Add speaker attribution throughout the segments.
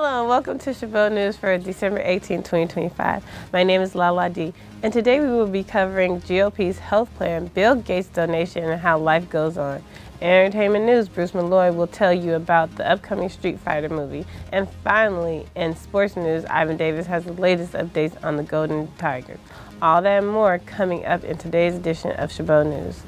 Speaker 1: Hello and welcome to Chabot News for December 18, 2025. My name is Lala D, and today we will be covering GOP's health plan, Bill Gates' donation, and how life goes on. In entertainment news, Bruce Malloy will tell you about the upcoming Street Fighter movie. And finally, in sports news, Ivan Davis has the latest updates on the Golden Tigers. All that and more coming up in today's edition of Chabot News.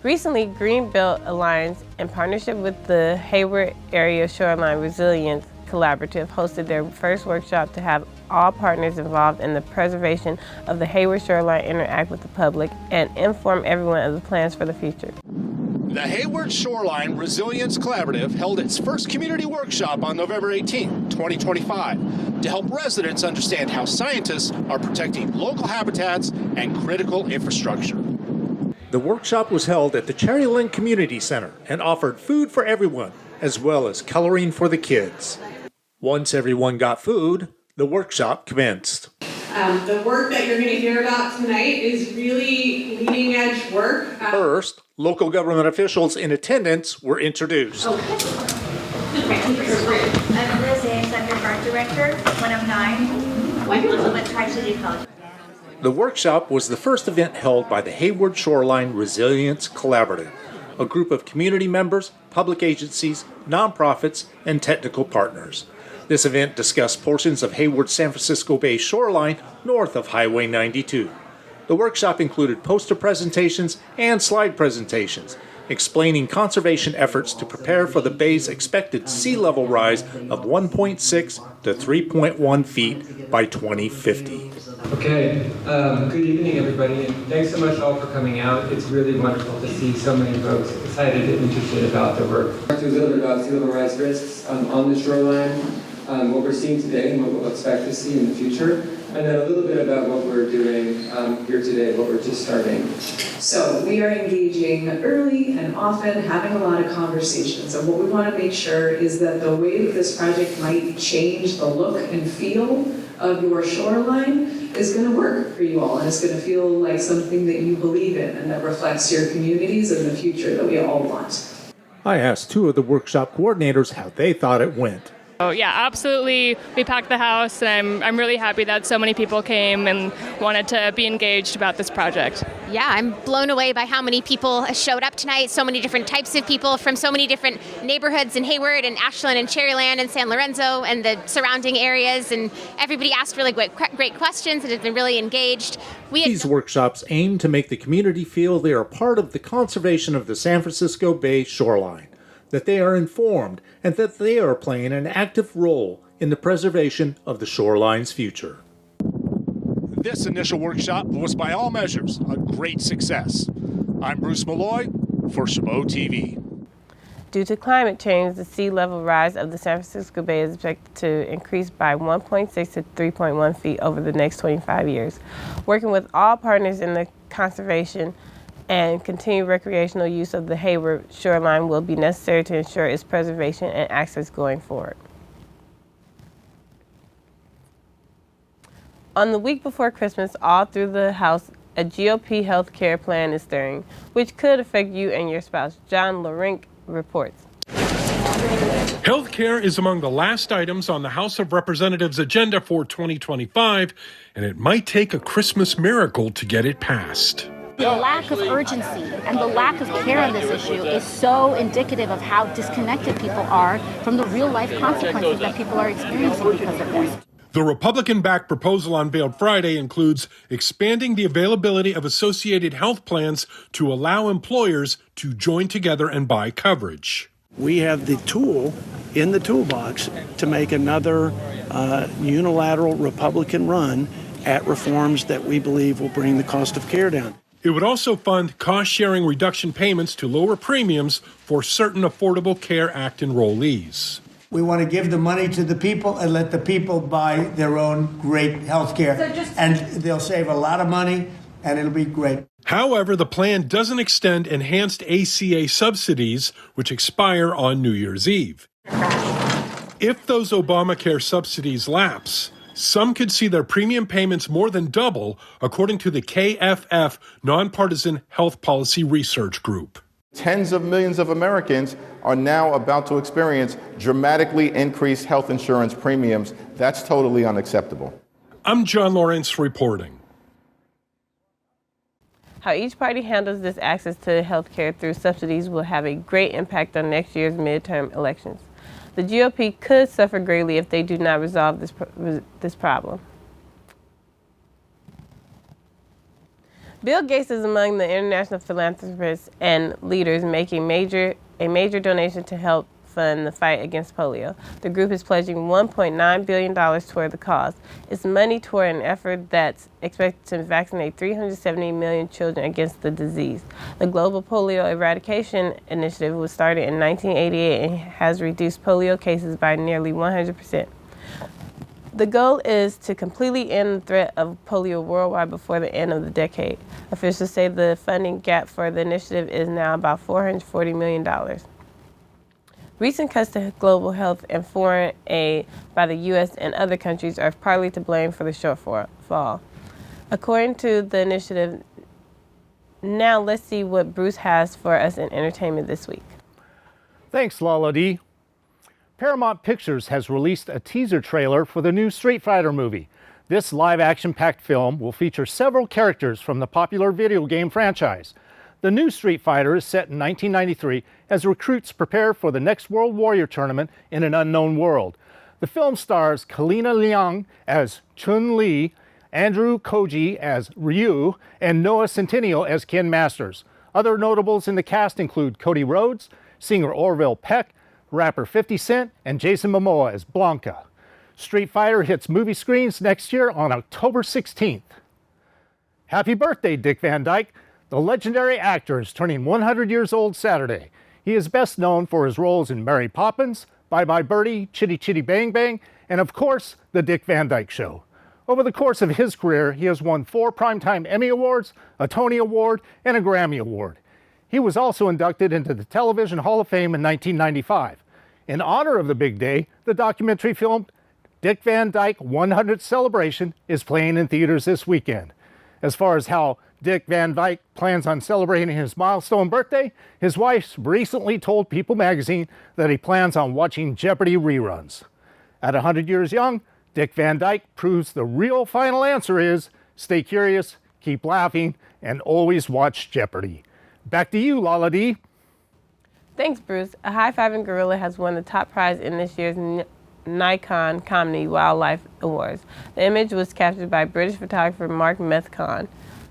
Speaker 1: Recently, Greenbelt Alliance, in partnership with the Hayward Area Shoreline Resilience Collaborative, hosted their first workshop to have all partners involved in the preservation of the Hayward shoreline interact with the public and inform everyone of the plans for the future.
Speaker 2: The Hayward Shoreline Resilience Collaborative held its first community workshop on November 18, 2025, to help residents understand how scientists are protecting local habitats and critical infrastructure.
Speaker 3: The workshop was held at the Cherry Lane Community Center and offered food for everyone, as well as coloring for the kids. Once everyone got food, the workshop commenced.
Speaker 4: The work that you're going to hear about tonight is really leading edge work.
Speaker 3: First, local government officials in attendance were introduced.
Speaker 5: I'm Liz Ames, I'm your art director, one of 9, at Tri-City College.
Speaker 3: The workshop was the first event held by the Hayward Shoreline Resilience Collaborative, a group of community members, public agencies, nonprofits, and technical partners. This event discussed portions of Hayward's San Francisco Bay shoreline north of Highway 92. The workshop included poster presentations and slide presentations, explaining conservation efforts to prepare for the bay's expected sea level rise of 1.6 to 3.1 feet by 2050.
Speaker 6: Okay, good evening everybody, and thanks so much all for coming out. It's really wonderful to see so many folks excited and interested about the work.
Speaker 7: Talk to you a little bit about sea level rise risks on the shoreline, what we're seeing today and what we'll expect to see in the future, and then a little bit about what we're doing here today, what we're just starting.
Speaker 4: So we are engaging early and often, having a lot of conversations. And what we want to make sure is that the way that this project might change the look and feel of your shoreline is going to work for you all, and it's going to feel like something that you believe in and that reflects your communities and the future that we all want.
Speaker 3: I asked two of the workshop coordinators how they thought it went.
Speaker 8: Oh yeah, absolutely. We packed the house, and I'm really happy that so many people came and wanted to be engaged about this project.
Speaker 9: Yeah, I'm blown away by how many people showed up tonight, so many different types of people from so many different neighborhoods in Hayward and Ashland and Cherryland and San Lorenzo and the surrounding areas, and everybody asked really great questions and has been really engaged.
Speaker 3: These workshops aim to make the community feel they are part of the conservation of the San Francisco Bay shoreline, that they are informed, and that they are playing an active role in the preservation of the shoreline's future.
Speaker 2: This initial workshop was by all measures a great success. I'm Bruce Malloy for Chabot TV.
Speaker 1: Due to climate change, the sea level rise of the San Francisco Bay is expected to increase by 1.6 to 3.1 feet over the next 25 years. Working with all partners in the conservation and continued recreational use of the Hayward shoreline will be necessary to ensure its preservation and access going forward. On the week before Christmas, all through the House, a GOP health care plan is stirring, which could affect you and your spouse. John Larink reports.
Speaker 10: Health care is among the last items on the House of Representatives' agenda for 2025, and it might take a Christmas miracle to get it passed.
Speaker 11: The lack of urgency and the lack of care on this issue is so indicative of how disconnected people are from the real-life consequences that people are experiencing because of this.
Speaker 10: The Republican-backed proposal unveiled Friday includes expanding the availability of associated health plans to allow employers to join together and buy coverage.
Speaker 12: We have the tool in the toolbox to make another unilateral Republican run at reforms that we believe will bring the cost of care down.
Speaker 10: It would also fund cost-sharing reduction payments to lower premiums for certain Affordable Care Act enrollees.
Speaker 13: We want to give the money to the people and let the people buy their own great health care. And they'll save a lot of money, and it'll be great.
Speaker 10: However, the plan doesn't extend enhanced ACA subsidies, which expire on New Year's Eve. If those Obamacare subsidies lapse, Some could see their premium payments more than double, according to the KFF Nonpartisan Health Policy Research Group.
Speaker 14: Tens of millions of Americans are now about to experience dramatically increased health insurance premiums. That's totally unacceptable.
Speaker 10: I'm John Lawrence reporting.
Speaker 1: How each party handles this access to health care through subsidies will have a great impact on next year's midterm elections. The GOP could suffer greatly if they do not resolve this problem. Bill Gates is among the international philanthropists and leaders making a major donation to help fund the fight against polio. The group is pledging $1.9 billion toward the cause. It's money toward an effort that's expected to vaccinate 370 million children against the disease. The Global Polio Eradication Initiative was started in 1988 and has reduced polio cases by nearly 100%. The goal is to completely end the threat of polio worldwide before the end of the decade. Officials say the funding gap for the initiative is now about $440 million. Recent cuts to global health and foreign aid by the U.S. and other countries are partly to blame for the shortfall. According to the initiative, now let's see what Bruce has for us in entertainment this week.
Speaker 15: Thanks, Lala D. Paramount Pictures has released a teaser trailer for the new Street Fighter movie. This live-action-packed film will feature several characters from the popular video game franchise. The new Street Fighter is set in 1993 as recruits prepare for the next World Warrior tournament in an unknown world. The film stars Kalina Liang as Chun-Li, Andrew Koji as Ryu, and Noah Centineo as Ken Masters. Other notables in the cast include Cody Rhodes, singer Orville Peck, rapper 50 Cent, and Jason Momoa as Blanca. Street Fighter hits movie screens next year on October 16th. Happy birthday, Dick Van Dyke. The legendary actor is turning 100 years old Saturday. He is best known for his roles in Mary Poppins, Bye Bye Birdie, Chitty Chitty Bang Bang, and of course, The Dick Van Dyke Show. Over the course of his career, he has won 4 Primetime Emmy Awards, a Tony Award, and a Grammy Award. He was also inducted into the Television Hall of Fame in 1995. In honor of the big day, the documentary film Dick Van Dyke 100th Celebration is playing in theaters this weekend. As far as how Dick Van Dyke plans on celebrating his milestone birthday, his wife recently told People magazine that he plans on watching Jeopardy reruns. At 100 years young, Dick Van Dyke proves the real final answer is stay curious, keep laughing, and always watch Jeopardy. Back to you, Lala D.
Speaker 1: Thanks, Bruce. A high-fiving gorilla has won the top prize in this year's Nikon Comedy Wildlife Awards. The image was captured by British photographer Mark Methcon.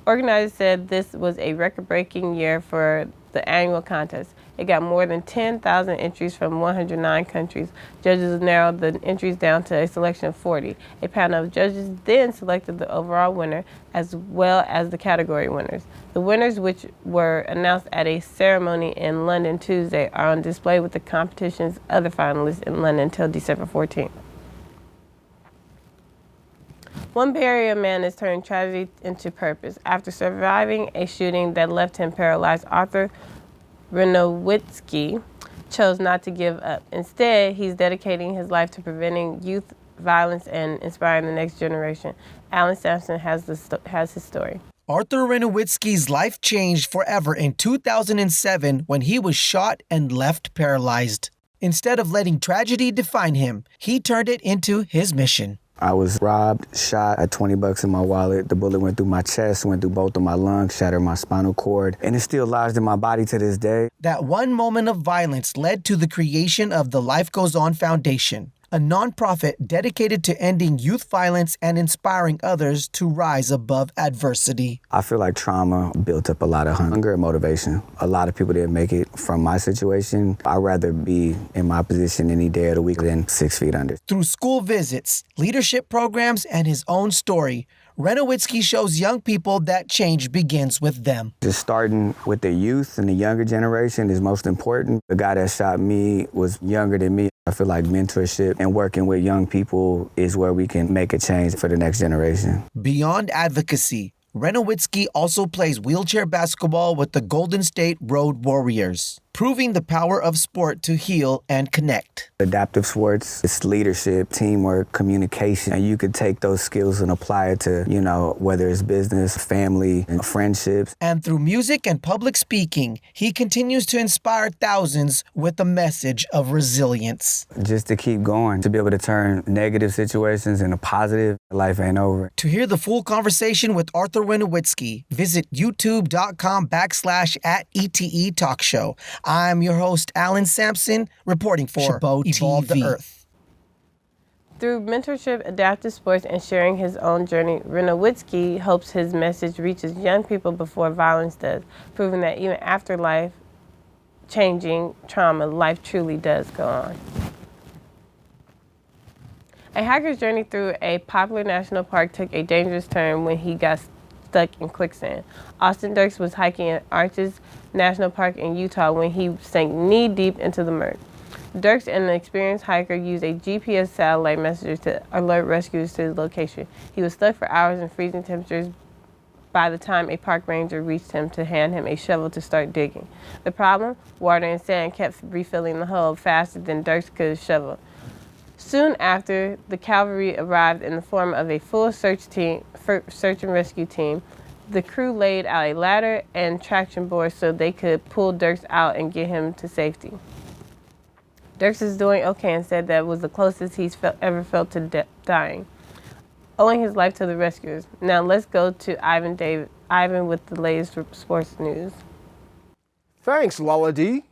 Speaker 1: Organizers said this was a record-breaking year for the annual contest. It got more than 10,000 entries from 109 countries. Judges narrowed the entries down to a selection of 40. A panel of judges then selected the overall winner as well as the category winners. The winners, which were announced at a ceremony in London Tuesday, are on display with the competition's other finalists in London until December 14th. One Bay Area man is turning tragedy into purpose. After surviving a shooting that left him paralyzed, Arthur Renowitsky chose not to give up. Instead, he's dedicating his life to preventing youth violence and inspiring the next generation. Alan Sampson has his story.
Speaker 16: Arthur Renowitsky's life changed forever in 2007 when he was shot and left paralyzed. Instead of letting tragedy define him, he turned it into his mission.
Speaker 17: I was robbed, shot, I had $20 in my wallet. The bullet went through my chest, went through both of my lungs, shattered my spinal cord, and it still lodged in my body to this day.
Speaker 16: That one moment of violence led to the creation of the Life Goes On Foundation, a nonprofit dedicated to ending youth violence and inspiring others to rise above adversity.
Speaker 17: I feel like trauma built up a lot of hunger and motivation. A lot of people didn't make it from my situation. I'd rather be in my position any day of the week than 6 feet under.
Speaker 16: Through school visits, leadership programs, and his own story, Renowitsky shows young people that change begins with them.
Speaker 17: Just starting with the youth and the younger generation is most important. The guy that shot me was younger than me. I feel like mentorship and working with young people is where we can make a change for the next generation.
Speaker 16: Beyond advocacy, Renowitsky also plays wheelchair basketball with the Golden State Road Warriors. proving the power of sport to heal and connect.
Speaker 17: Adaptive sports, it's leadership, teamwork, communication, and you could take those skills and apply it to, whether it's business, family, and friendships.
Speaker 16: And through music and public speaking, he continues to inspire thousands with a message of resilience.
Speaker 17: Just to keep going, to be able to turn negative situations into positive. Life ain't over.
Speaker 16: To hear the full conversation with Arthur Winowitzki, visit youtube.com/@ETE Talk Show. I'm your host, Alan Sampson, reporting for Chabot Evolve the Earth.
Speaker 1: Through mentorship, adaptive sports, and sharing his own journey, Winowitzki hopes his message reaches young people before violence does, proving that even after life-changing trauma, life truly does go on. A hiker's journey through a popular national park took a dangerous turn when he got stuck in quicksand. Austin Dirks was hiking at Arches National Park in Utah when he sank knee-deep into the mud. Dirks, an experienced hiker, used a GPS satellite messenger to alert rescuers to the location. He was stuck for hours in freezing temperatures by the time a park ranger reached him to hand him a shovel to start digging. The problem? Water and sand kept refilling the hole faster than Dirks could shovel. Soon after, the cavalry arrived in the form of a full search and rescue team. The crew laid out a ladder and traction board so they could pull Dirks out and get him to safety. Dirks is doing okay and said that was the closest he's ever felt to dying, owing his life to the rescuers. Now let's go to Ivan with the latest sports news.
Speaker 18: Thanks, Lala D.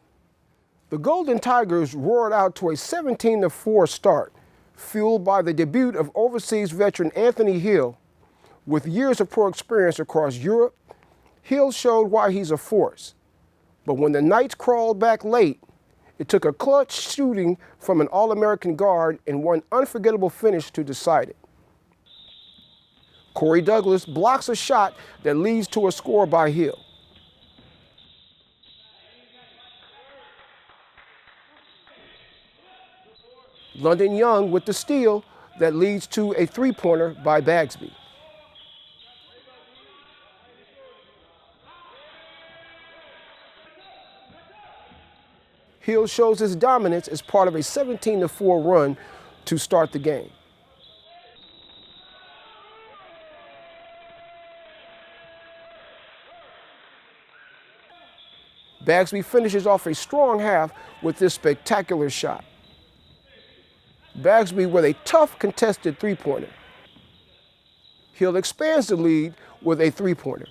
Speaker 18: The Golden Tigers roared out to a 17-4 start, fueled by the debut of overseas veteran Anthony Hill. With years of pro experience across Europe, Hill showed why he's a force. But when the Knights crawled back late, it took a clutch shooting from an All-American guard and one unforgettable finish to decide it. Corey Douglas blocks a shot that leads to a score by Hill. London Young with the steal that leads to a three-pointer by Bagsby. Hill shows his dominance as part of a 17-4 run to start the game. Bagsby finishes off a strong half with this spectacular shot. Bagsby with a tough contested three-pointer. Hill expands the lead with a three-pointer.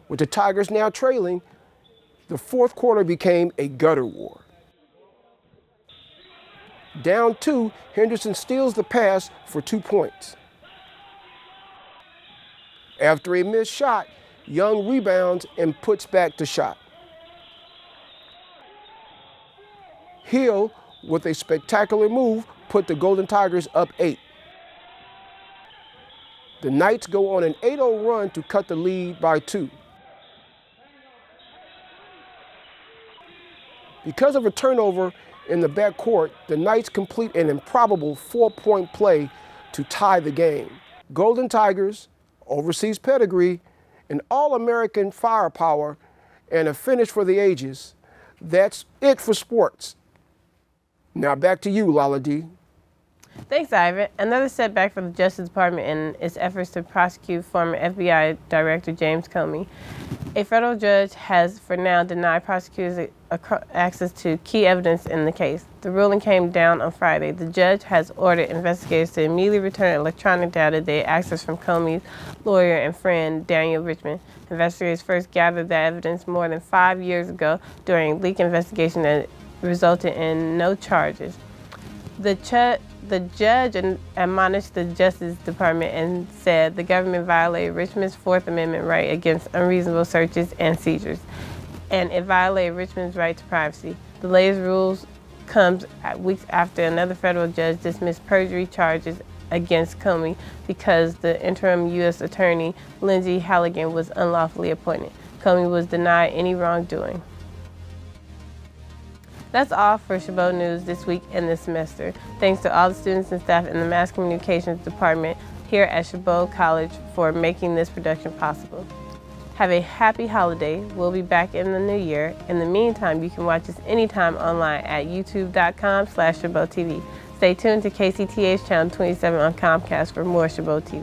Speaker 18: With the Tigers now trailing, the fourth quarter became a gutter war. Down 2, Henderson steals the pass for 2 points. After a missed shot, Young rebounds and puts back the shot. Hill, with a spectacular move, put the Golden Tigers up 8. The Knights go on an 8-0 run to cut the lead by 2. Because of a turnover in the backcourt, the Knights complete an improbable 4-point play to tie the game. Golden Tigers, overseas pedigree, an All-American firepower, and a finish for the ages. That's it for sports. Now back to you, Lala D.
Speaker 1: Thanks, Ivan. Another setback for the Justice Department in its efforts to prosecute former FBI Director James Comey. A federal judge has, for now, denied prosecutors access to key evidence in the case. The ruling came down on Friday. The judge has ordered investigators to immediately return electronic data they accessed from Comey's lawyer and friend, Daniel Richman. Investigators first gathered that evidence more than 5 years ago during a leak investigation that resulted in no charges. The judge admonished the Justice Department and said the government violated Richmond's Fourth Amendment right against unreasonable searches and seizures, and it violated Richmond's right to privacy. The latest rules comes weeks after another federal judge dismissed perjury charges against Comey because the interim U.S. Attorney, Lindsay Halligan, was unlawfully appointed. Comey was denied any wrongdoing. That's all for Chabot News this week and this semester. Thanks to all the students and staff in the Mass Communications Department here at Chabot College for making this production possible. Have a happy holiday. We'll be back in the new year. In the meantime, you can watch us anytime online at youtube.com/ChabotTV. Stay tuned to KCTH Channel 27 on Comcast for more Chabot TV.